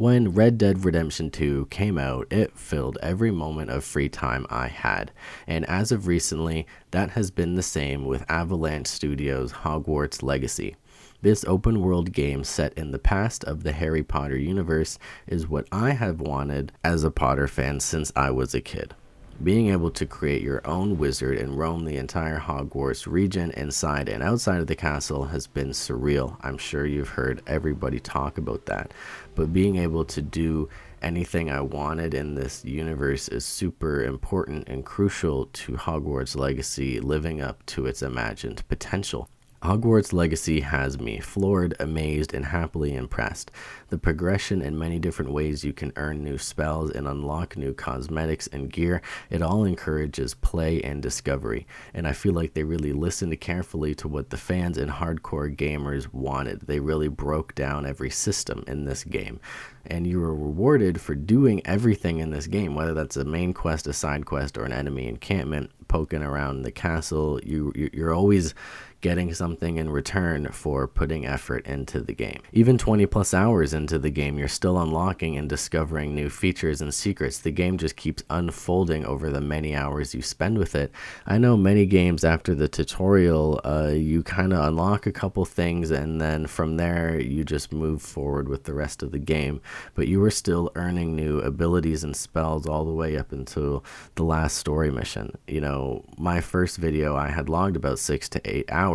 When Red Dead Redemption 2 came out, it filled every moment of free time I had, and as of recently, that has been the same with Avalanche Studios' Hogwarts Legacy. This open world game set in the past of the Harry Potter universe is what I have wanted as a Potter fan since I was a kid. Being able to create your own wizard and roam the entire Hogwarts region inside and outside of the castle has been surreal. I'm sure you've heard everybody talk about that. But being able to do anything I wanted in this universe is super important and crucial to Hogwarts Legacy living up to its imagined potential. Hogwarts Legacy has me floored, amazed, and happily impressed. The progression in many different ways you can earn new spells and unlock new cosmetics and gear, it all encourages play and discovery, and I feel like they really listened carefully to what the fans and hardcore gamers wanted. They really broke down every system in this game, and you are rewarded for doing everything in this game, whether that's a main quest, a side quest, or an enemy encampment, poking around the castle. You're always getting something in return for putting effort into the game. Even 20 plus hours into the game, you're still unlocking and discovering new features and secrets. The game just keeps unfolding over the many hours you spend with it. I know many games after the tutorial, you kind of unlock a couple things and then from there you just move forward with the rest of the game, but you are still earning new abilities and spells all the way up until the last story mission. You know, my first video I had logged about 6 to 8 hours,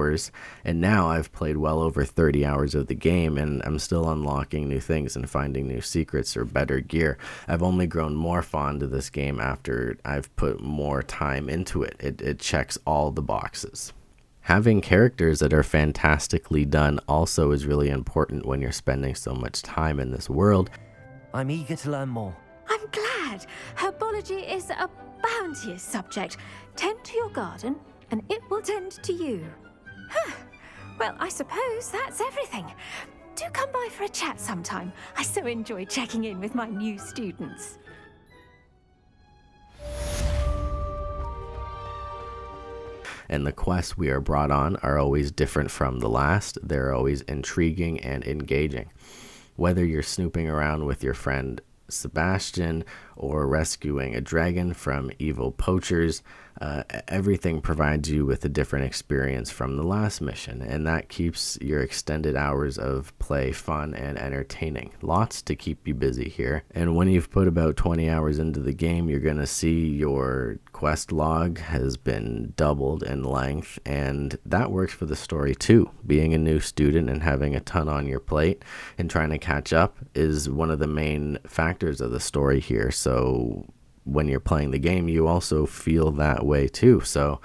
and now I've played well over 30 hours of the game and I'm still unlocking new things and finding new secrets or better gear. I've only grown more fond of this game after I've put more time into it. It checks all the boxes. Having characters that are fantastically done also is really important when you're spending so much time in this world. I'm eager to learn more. I'm glad. Herbology is a bounteous subject. Tend to your garden, and it will tend to you. Well, I suppose that's everything. Do come by for a chat sometime. I so enjoy checking in with my new students. And the quests we are brought on are always different from the last. They're always intriguing and engaging. Whether you're snooping around with your friend Sebastian or rescuing a dragon from evil poachers, everything provides you with a different experience from the last mission, and that keeps your extended hours of play fun and entertaining. Lots to keep you busy here, and when you've put about 20 hours into the game, you're going to see your quest log has been doubled in length, and that works for the story too. Being a new student and having a ton on your plate and trying to catch up is one of the main factors of the story here. So when you're playing the game, you also feel that way too. So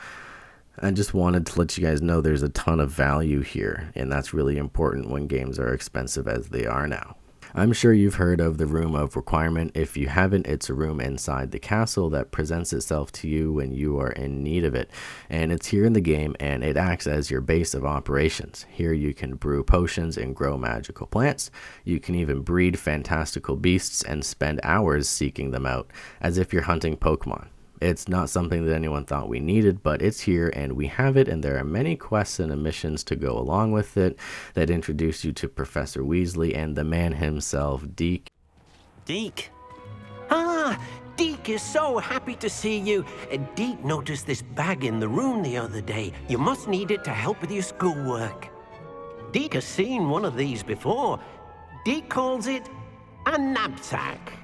I just wanted to let you guys know there's a ton of value here, and that's really important when games are expensive as they are now. I'm sure you've heard of the Room of Requirement. If you haven't, it's a room inside the castle that presents itself to you when you are in need of it. And it's here in the game, and it acts as your base of operations. Here you can brew potions and grow magical plants. You can even breed fantastical beasts and spend hours seeking them out, as if you're hunting Pokemon. It's not something that anyone thought we needed, but it's here and we have it, and there are many quests and missions to go along with it that introduce you to Professor Weasley and the man himself, Deek. Deek? Ah, Deek is so happy to see you. Deek noticed this bag in the room the other day. You must need it to help with your schoolwork. Deek has seen one of these before. Deek calls it a knapsack.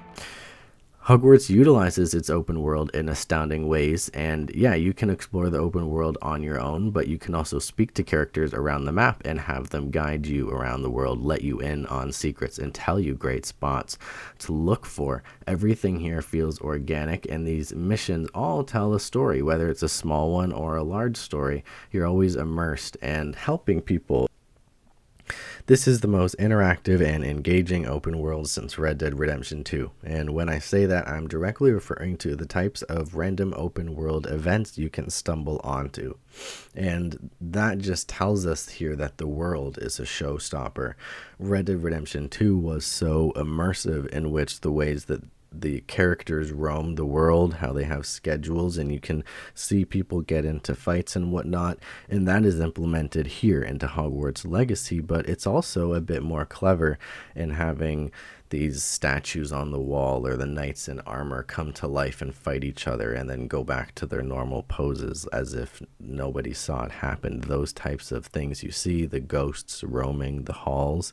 Hogwarts utilizes its open world in astounding ways, and yeah, you can explore the open world on your own, but you can also speak to characters around the map and have them guide you around the world, let you in on secrets, and tell you great spots to look for. Everything here feels organic, and these missions all tell a story, whether it's a small one or a large story. You're always immersed and helping people. This is the most interactive and engaging open world since Red Dead Redemption 2, and when I say that, I'm directly referring to the types of random open world events you can stumble onto, and that just tells us here that the world is a showstopper. Red Dead Redemption 2 was so immersive in which the ways that the characters roam the world, how they have schedules, and you can see people get into fights and whatnot. And that is implemented here into Hogwarts Legacy, but it's also a bit more clever in having these statues on the wall or the knights in armor come to life and fight each other and then go back to their normal poses as if nobody saw it happen. Those types of things you see, the ghosts roaming the halls,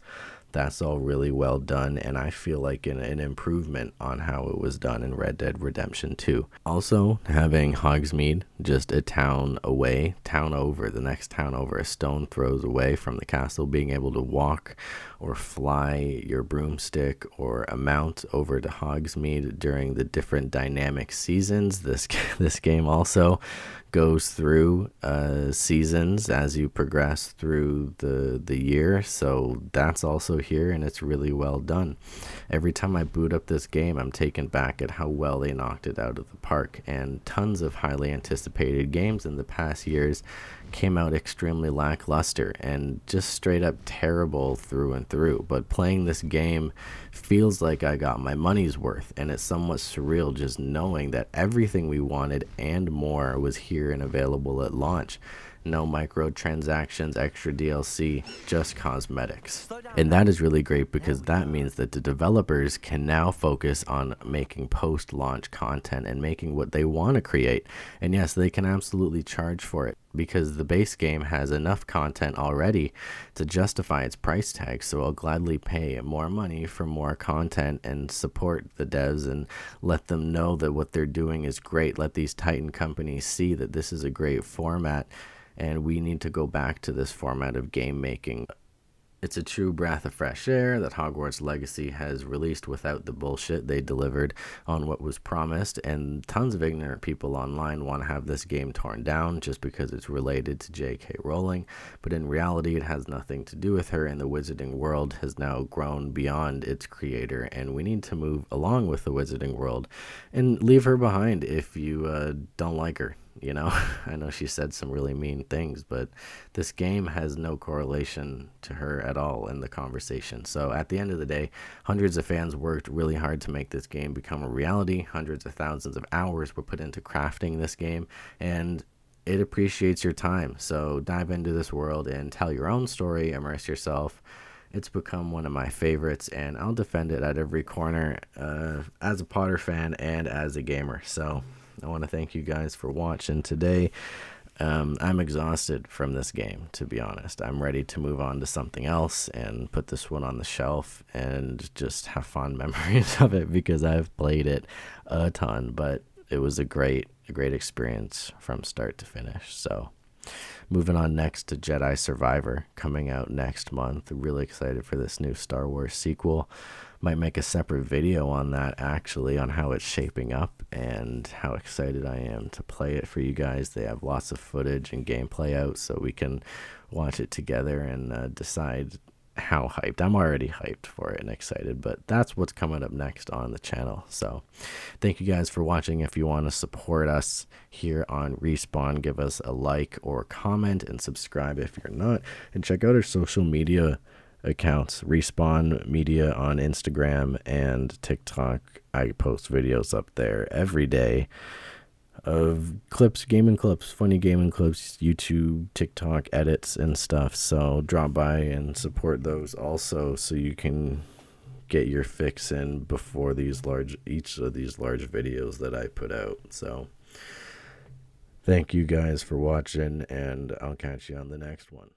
that's all really well done, and I feel like an improvement on how it was done in Red Dead Redemption 2. Also, having Hogsmeade just a town over, the next town over, a stone throws away from the castle, being able to walk or fly your broomstick or a mount over to Hogsmeade during the different dynamic seasons. This game also goes through seasons as you progress through the year, so that's also here, and it's really well done. Every time I boot up this game, I'm taken back at how well they knocked it out of the park, and tons of highly anticipated games in the past years came out extremely lackluster and just straight up terrible through and through. But playing this game feels like I got my money's worth, and it's somewhat surreal just knowing that everything we wanted and more was here and available at launch. No microtransactions, extra DLC, just cosmetics. And that is really great because that means that the developers can now focus on making post-launch content and making what they want to create. And yes, they can absolutely charge for it because the base game has enough content already to justify its price tag. So I'll gladly pay more money for more content and support the devs and let them know that what they're doing is great. Let these Titan companies see that this is a great format, and we need to go back to this format of game making. It's a true breath of fresh air that Hogwarts Legacy has released without the bullshit. They delivered on what was promised, and tons of ignorant people online want to have this game torn down just because it's related to J.K. Rowling, but in reality it has nothing to do with her, and the wizarding world has now grown beyond its creator, and we need to move along with the wizarding world and leave her behind if you don't like her. You know, I know she said some really mean things, but this game has no correlation to her at all in the conversation. So at the end of the day, hundreds of fans worked really hard to make this game become a reality. Hundreds of thousands of hours were put into crafting this game, and it appreciates your time. So dive into this world and tell your own story, immerse yourself. It's become one of my favorites, and I'll defend it at every corner as a Potter fan and as a gamer. So I want to thank you guys for watching today. I'm exhausted from this game, to be honest. I'm ready to move on to something else and put this one on the shelf and just have fond memories of it because I've played it a ton, but it was a great experience from start to finish. So moving on next to Jedi Survivor, coming out next month. Really excited for this new Star Wars sequel. Might make a separate video on that, actually, on how it's shaping up and how excited I am to play it for you guys. They have lots of footage and gameplay out, so we can watch it together and decide how hyped. I'm already hyped for it and excited, but that's what's coming up next on the channel. So thank you guys for watching. If you want to support us here on Respawn, give us a like or comment and subscribe if you're not, and check out our social media accounts. Respawn Media on Instagram and TikTok. I post videos up there every day of clips, gaming clips, funny gaming clips, YouTube, TikTok edits and stuff. So drop by and support those also, so you can get your fix in before each of these large videos that I put out. So thank you guys for watching, and I'll catch you on the next one.